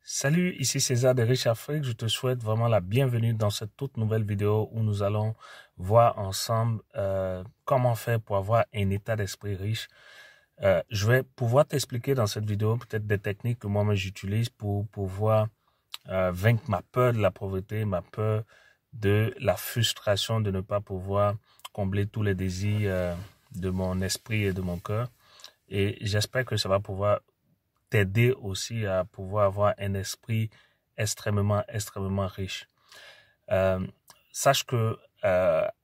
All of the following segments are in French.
Salut, ici César de Riche Afrique. Je te souhaite vraiment la bienvenue dans cette toute nouvelle vidéo où nous allons voir ensemble comment faire pour avoir un état d'esprit riche. Je vais pouvoir t'expliquer dans cette vidéo peut-être des techniques que moi-même j'utilise pour pouvoir vaincre ma peur de la pauvreté, ma peur de la frustration de ne pas pouvoir combler tous les désirs de mon esprit et de mon cœur. Et j'espère que ça va pouvoir t'aider aussi à pouvoir avoir un esprit extrêmement riche. Sache que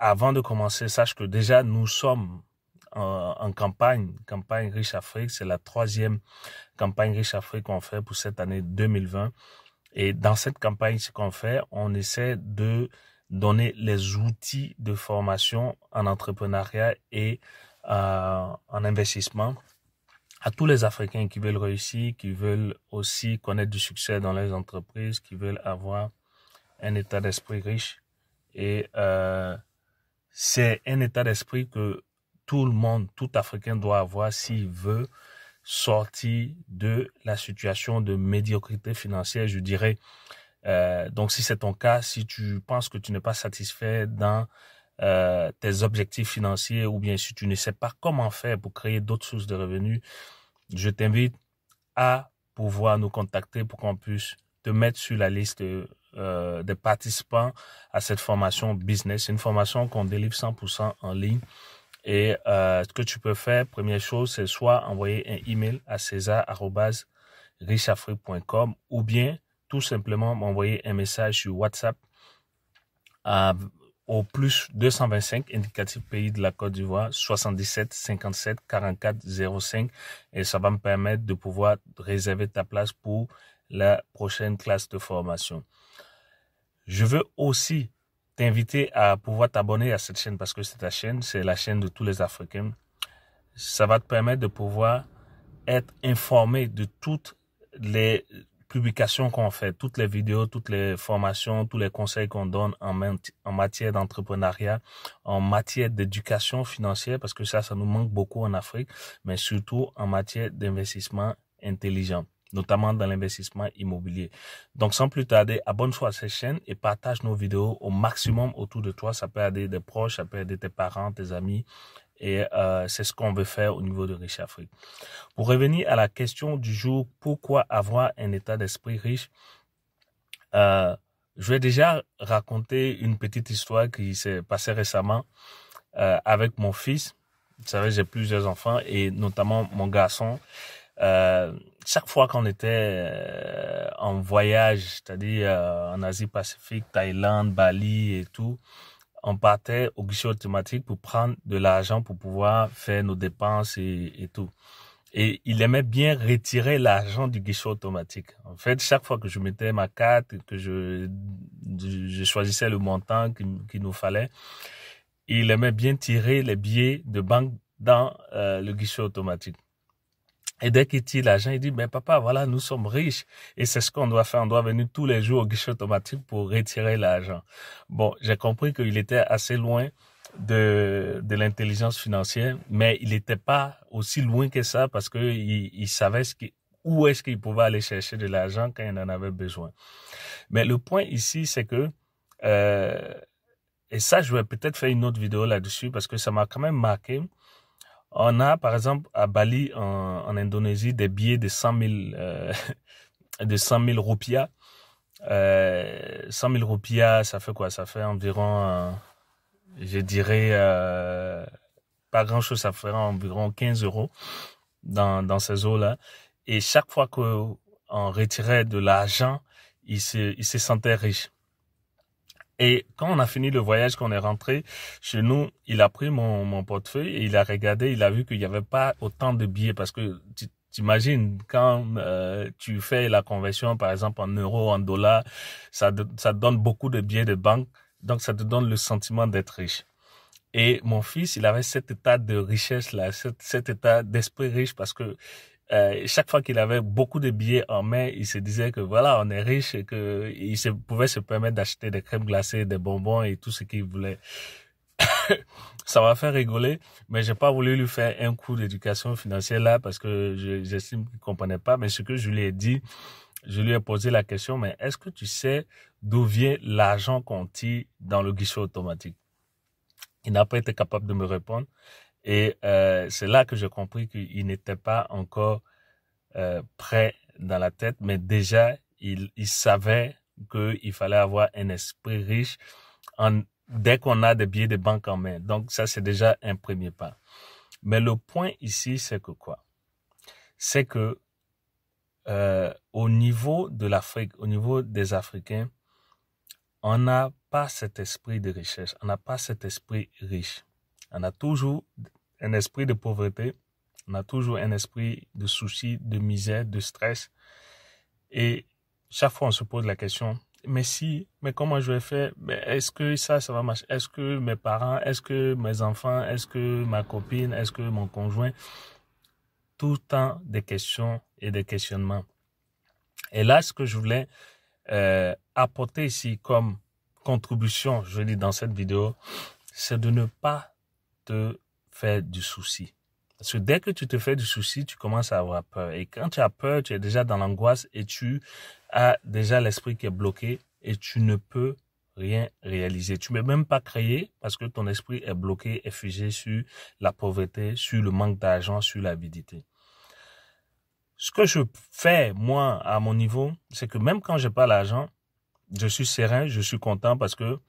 avant de commencer, sache que déjà nous sommes en campagne Riche Afrique. C'est la 3e campagne Riche Afrique qu'on fait pour cette année 2020. Et dans cette campagne, ce qu'on fait, on essaie de donner les outils de formation en entrepreneuriat et en investissement à tous les Africains qui veulent réussir, qui veulent aussi connaître du succès dans les entreprises, qui veulent avoir un état d'esprit riche. Et c'est un état d'esprit que tout le monde, tout Africain doit avoir s'il veut sortir de la situation de médiocrité financière, je dirais. Donc si c'est ton cas, si tu penses que tu n'es pas satisfait dans tes objectifs financiers ou bien si tu ne sais pas comment faire pour créer d'autres sources de revenus, je t'invite à pouvoir nous contacter pour qu'on puisse te mettre sur la liste des participants à cette formation business. C'est une formation qu'on délivre 100% en ligne. Et ce que tu peux faire, première chose, c'est soit envoyer un email à cesar@richafrique.com ou bien tout simplement m'envoyer un message sur WhatsApp au plus 225 indicatif pays de la Côte d'Ivoire 77 57 44 05 et ça va me permettre de pouvoir réserver ta place pour la prochaine classe de formation. Je veux aussi t'inviter à pouvoir t'abonner à cette chaîne parce que c'est ta chaîne, c'est la chaîne de tous les Africains. Ça va te permettre de pouvoir être informé de toutes les publications qu'on fait, toutes les vidéos, toutes les formations, tous les conseils qu'on donne en matière d'entrepreneuriat, en matière d'éducation financière, parce que ça nous manque beaucoup en Afrique, mais surtout en matière d'investissement intelligent, notamment dans l'investissement immobilier. Donc, sans plus tarder, abonne-toi à cette chaîne et partage nos vidéos au maximum autour de toi. Ça peut aider des proches, ça peut aider tes parents, tes amis. Et c'est ce qu'on veut faire au niveau de Riche Afrique. Pour revenir à la question du jour, pourquoi avoir un état d'esprit riche? Je vais déjà raconter une petite histoire qui s'est passée récemment avec mon fils. Vous savez, j'ai plusieurs enfants et notamment mon garçon. Chaque fois qu'on était en voyage, c'est-à-dire en Asie-Pacifique, Thaïlande, Bali et tout, on partait au guichet automatique pour prendre de l'argent pour pouvoir faire nos dépenses et tout. Et il aimait bien retirer l'argent du guichet automatique. En fait, chaque fois que je mettais ma carte, que je choisissais le montant qu'il nous fallait, il aimait bien tirer les billets de banque dans le guichet automatique. Et dès qu'il tire l'argent, il dit, mais papa, voilà, nous sommes riches. Et c'est ce qu'on doit faire. On doit venir tous les jours au guichet automatique pour retirer l'argent. Bon, j'ai compris qu'il était assez loin de l'intelligence financière, mais il n'était pas aussi loin que ça parce que il savait où est-ce qu'il pouvait aller chercher de l'argent quand il en avait besoin. Mais le point ici, c'est que, et ça, je vais peut-être faire une autre vidéo là-dessus parce que ça m'a quand même marqué. On a, par exemple, à Bali, en Indonésie, des billets de 100 000 roupias. 100 000 roupias, ça fait quoi? Ça fait environ, je dirais, pas grand-chose, ça ferait environ 15 € dans ces eaux-là. Et chaque fois qu'on retirait de l'argent, il se sentait riche. Et quand on a fini le voyage, qu'on est rentré chez nous, il a pris mon portefeuille et il a regardé, il a vu qu'il n'y avait pas autant de billets parce que tu t'imagines quand tu fais la conversion par exemple en euros, en dollars, ça donne beaucoup de billets de banque, donc ça te donne le sentiment d'être riche. Et mon fils, il avait cet état de richesse là, cet état d'esprit riche parce que chaque fois qu'il avait beaucoup de billets en main, il se disait que voilà, on est riche et que pouvait se permettre d'acheter des crèmes glacées, des bonbons et tout ce qu'il voulait. Ça m'a fait rigoler, mais j'ai pas voulu lui faire un cours d'éducation financière là parce que j'estime qu'il comprenait pas. Mais ce que je lui ai dit, je lui ai posé la question, mais est-ce que tu sais d'où vient l'argent qu'on tire dans le guichet automatique? Il n'a pas été capable de me répondre. Et c'est là que j'ai compris qu'il n'était pas encore prêt dans la tête, mais déjà, il savait qu'il fallait avoir un esprit riche dès qu'on a des billets de banque en main. Donc ça, c'est déjà un premier pas. Mais le point ici, c'est que quoi? C'est que au niveau de l'Afrique, au niveau des Africains, on n'a pas cet esprit de richesse, on n'a pas cet esprit riche. On a toujours un esprit de pauvreté, on a toujours un esprit de souci, de misère, de stress. Et chaque fois, on se pose la question, mais comment je vais faire? Est-ce que ça va marcher? Est-ce que mes parents, est-ce que mes enfants, est-ce que ma copine, est-ce que mon conjoint? Tout le temps des questions et des questionnements. Et là, ce que je voulais apporter ici comme contribution, je dis dans cette vidéo, c'est de ne pas te faire du souci. Parce que dès que tu te fais du souci, tu commences à avoir peur. Et quand tu as peur, tu es déjà dans l'angoisse et tu as déjà l'esprit qui est bloqué et tu ne peux rien réaliser. Tu ne peux même pas créer parce que ton esprit est bloqué et figé sur la pauvreté, sur le manque d'argent, sur l'avidité. Ce que je fais, moi, à mon niveau, c'est que même quand je n'ai pas l'argent, je suis serein, je suis content parce que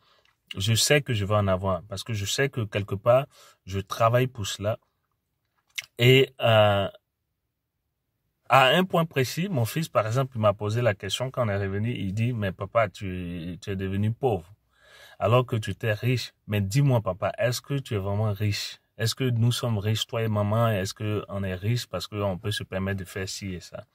je sais que je vais en avoir. Parce que je sais que quelque part, je travaille pour cela. Et à un point précis, mon fils, par exemple, il m'a posé la question quand on est revenu. Il dit, mais papa, tu es devenu pauvre alors que tu étais riche. Mais dis-moi, papa, est-ce que tu es vraiment riche? Est-ce que nous sommes riches, toi et maman? Est-ce qu'on est riche parce qu'on peut se permettre de faire ci et ça?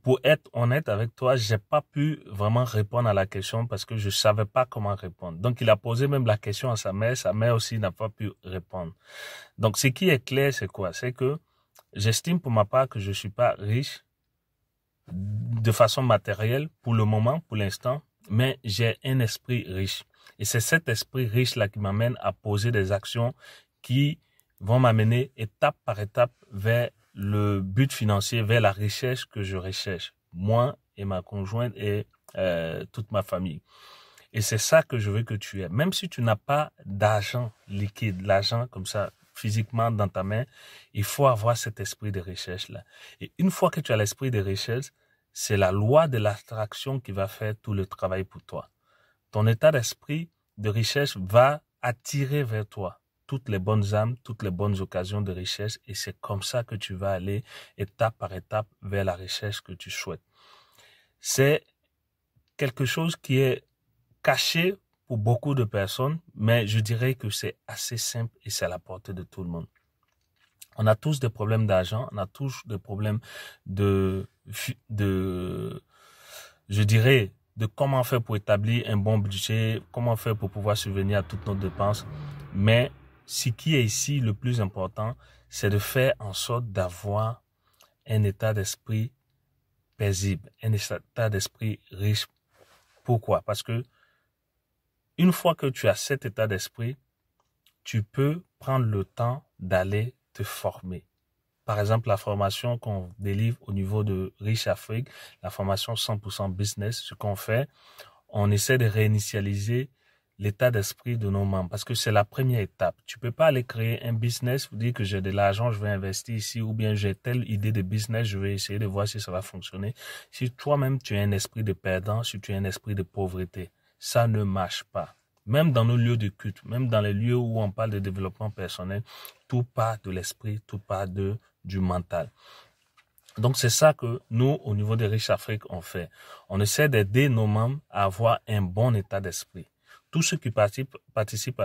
Pour être honnête avec toi, j'ai pas pu vraiment répondre à la question parce que je savais pas comment répondre. Donc, il a posé même la question à sa mère aussi n'a pas pu répondre. Donc, ce qui est clair, c'est quoi? C'est que j'estime pour ma part que je suis pas riche de façon matérielle pour le moment, pour l'instant, mais j'ai un esprit riche. Et c'est cet esprit riche-là qui m'amène à poser des actions qui vont m'amener étape par étape vers le but financier, vers la richesse que je recherche, moi et ma conjointe et toute ma famille. Et c'est ça que je veux que tu aies. Même si tu n'as pas d'argent liquide, l'argent comme ça, physiquement dans ta main, il faut avoir cet esprit de richesse-là. Et une fois que tu as l'esprit de richesse, c'est la loi de l'attraction qui va faire tout le travail pour toi. Ton état d'esprit de richesse va attirer vers toi toutes les bonnes âmes, toutes les bonnes occasions de richesse et c'est comme ça que tu vas aller étape par étape vers la richesse que tu souhaites. C'est quelque chose qui est caché pour beaucoup de personnes, mais je dirais que c'est assez simple et c'est à la portée de tout le monde. On a tous des problèmes d'argent, on a tous des problèmes de je dirais, de comment faire pour établir un bon budget, comment faire pour pouvoir subvenir à toutes nos dépenses. Mais ce qui est ici le plus important, c'est de faire en sorte d'avoir un état d'esprit paisible, un état d'esprit riche. Pourquoi? Parce que une fois que tu as cet état d'esprit, tu peux prendre le temps d'aller te former. Par exemple, la formation qu'on délivre au niveau de Riche Afrique, la formation 100% business, ce qu'on fait, on essaie de réinitialiser l'état d'esprit de nos membres parce que c'est la première étape. Tu peux pas aller créer un business, vous dire que j'ai de l'argent, je vais investir ici ou bien j'ai telle idée de business, je vais essayer de voir si ça va fonctionner. Si toi-même tu as un esprit de perdant, si tu as un esprit de pauvreté, ça ne marche pas. Même dans nos lieux de culte, même dans les lieux où on parle de développement personnel, tout part de l'esprit, tout part du mental. Donc c'est ça que nous, au niveau de Riche Afrique, on fait. On essaie d'aider nos membres à avoir un bon état d'esprit. Tous ceux qui participent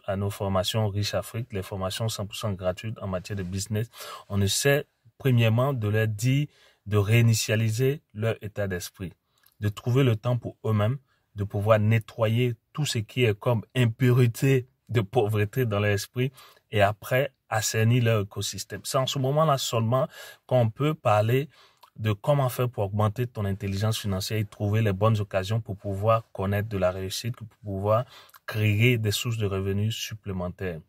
à nos formations Riche Afrique, les formations 100% gratuites en matière de business, on essaie premièrement de leur dire de réinitialiser leur état d'esprit, de trouver le temps pour eux-mêmes, de pouvoir nettoyer tout ce qui est comme impureté de pauvreté dans leur esprit et après assainir leur écosystème. C'est en ce moment-là seulement qu'on peut parler de comment faire pour augmenter ton intelligence financière et trouver les bonnes occasions pour pouvoir connaître de la réussite, pour pouvoir créer des sources de revenus supplémentaires.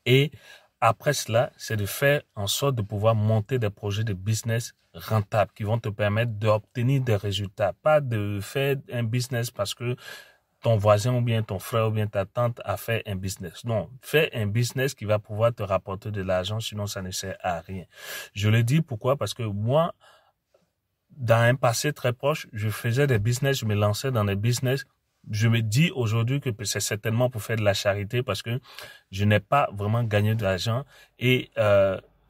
Et Après cela, c'est de faire en sorte de pouvoir monter des projets de business rentables qui vont te permettre d'obtenir des résultats. Pas de faire un business parce que ton voisin ou bien ton frère ou bien ta tante a fait un business. Non, fais un business qui va pouvoir te rapporter de l'argent, sinon ça ne sert à rien. Je le dis pourquoi? Parce que moi, dans un passé très proche, je faisais des business, je me lançais dans des business. Je me dis aujourd'hui que c'est certainement pour faire de la charité parce que je n'ai pas vraiment gagné de l'argent et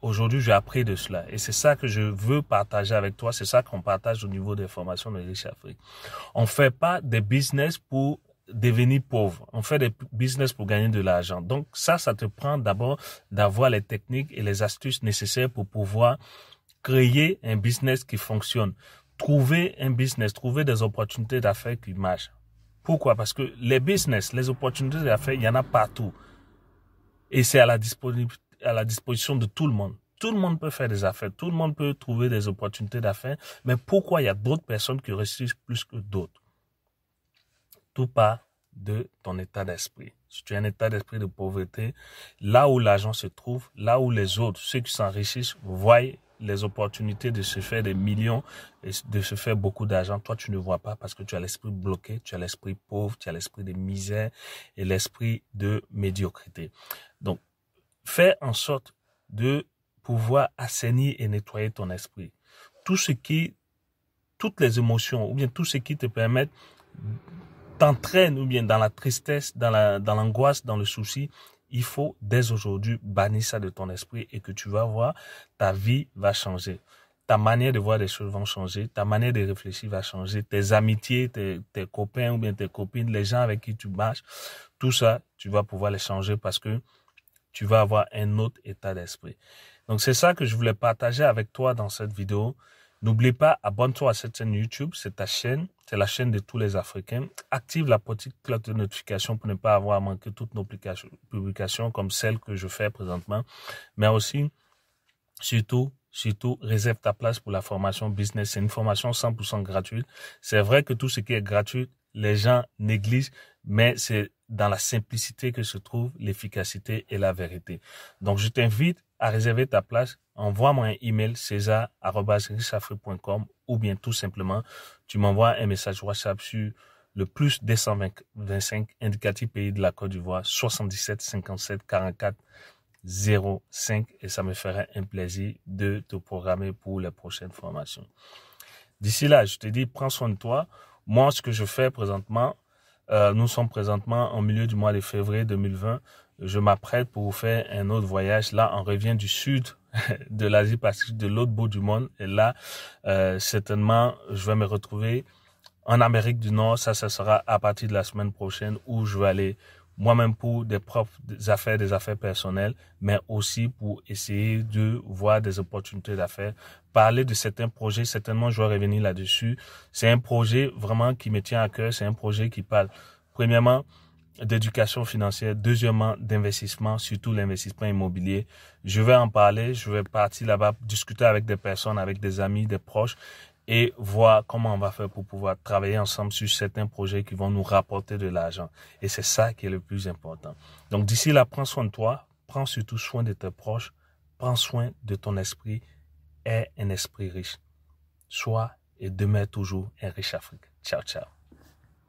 aujourd'hui j'ai appris de cela et c'est ça que je veux partager avec toi, c'est ça qu'on partage au niveau des formations de Riche Afrique. On fait pas des business pour devenir pauvre, on fait des business pour gagner de l'argent. Donc ça te prend d'abord d'avoir les techniques et les astuces nécessaires pour pouvoir créer un business qui fonctionne, trouver un business, trouver des opportunités d'affaires qui marchent. Pourquoi? Parce que les business, les opportunités d'affaires, il y en a partout. Et c'est à la disposition de tout le monde. Tout le monde peut faire des affaires, tout le monde peut trouver des opportunités d'affaires, mais pourquoi il y a d'autres personnes qui réussissent plus que d'autres? Tout part de ton état d'esprit. Si tu as un état d'esprit de pauvreté, là où l'argent se trouve, là où les autres, ceux qui s'enrichissent, voient les opportunités de se faire des millions et de se faire beaucoup d'argent, toi tu ne vois pas parce que tu as l'esprit bloqué, tu as l'esprit pauvre, tu as l'esprit de misère et l'esprit de médiocrité. Donc, fais en sorte de pouvoir assainir et nettoyer ton esprit. Toutes les émotions ou bien tout ce qui te permet t'entraîne ou bien dans la tristesse, dans l'angoisse, dans le souci, il faut dès aujourd'hui bannir ça de ton esprit et que tu vas voir, ta vie va changer. Ta manière de voir les choses va changer, ta manière de réfléchir va changer, tes amitiés, tes copains ou bien tes copines, les gens avec qui tu marches, tout ça, tu vas pouvoir les changer parce que tu vas avoir un autre état d'esprit. Donc c'est ça que je voulais partager avec toi dans cette vidéo. N'oublie pas, abonne-toi à cette chaîne YouTube, c'est ta chaîne, c'est la chaîne de tous les Africains. Active la petite cloche de notification pour ne pas avoir à manquer toutes nos publications comme celles que je fais présentement. Mais aussi, surtout, réserve ta place pour la formation business. C'est une formation 100% gratuite. C'est vrai que tout ce qui est gratuit, les gens négligent, mais c'est dans la simplicité que se trouve l'efficacité et la vérité. Donc, je t'invite à réserver ta place. Envoie-moi un email cesar@richafrique.com ou bien tout simplement, tu m'envoies un message WhatsApp sur le plus 225 indicatif pays de la Côte d'Ivoire 77 57 44 05 et ça me ferait un plaisir de te programmer pour les prochaines formations. D'ici là, je te dis, prends soin de toi. Moi, ce que je fais présentement, nous sommes présentement en milieu du mois de février 2020. Je m'apprête pour faire un autre voyage. Là, on revient du sud de l'Asie-Pacifique, de l'autre bout du monde. Et là, certainement, je vais me retrouver en Amérique du Nord. Ça sera à partir de la semaine prochaine où je vais aller moi-même pour des affaires personnelles, mais aussi pour essayer de voir des opportunités d'affaires, parler de certains projets, certainement je vais revenir là-dessus. C'est un projet vraiment qui me tient à cœur, c'est un projet qui parle, premièrement, d'éducation financière, deuxièmement, d'investissement, surtout l'investissement immobilier. Je vais en parler, je vais partir là-bas, discuter avec des personnes, avec des amis, des proches, et voir comment on va faire pour pouvoir travailler ensemble sur certains projets qui vont nous rapporter de l'argent. Et c'est ça qui est le plus important. Donc d'ici là, prends soin de toi, prends surtout soin de tes proches, prends soin de ton esprit, aie un esprit riche. Sois et demeure toujours un riche Afrique. Ciao, ciao.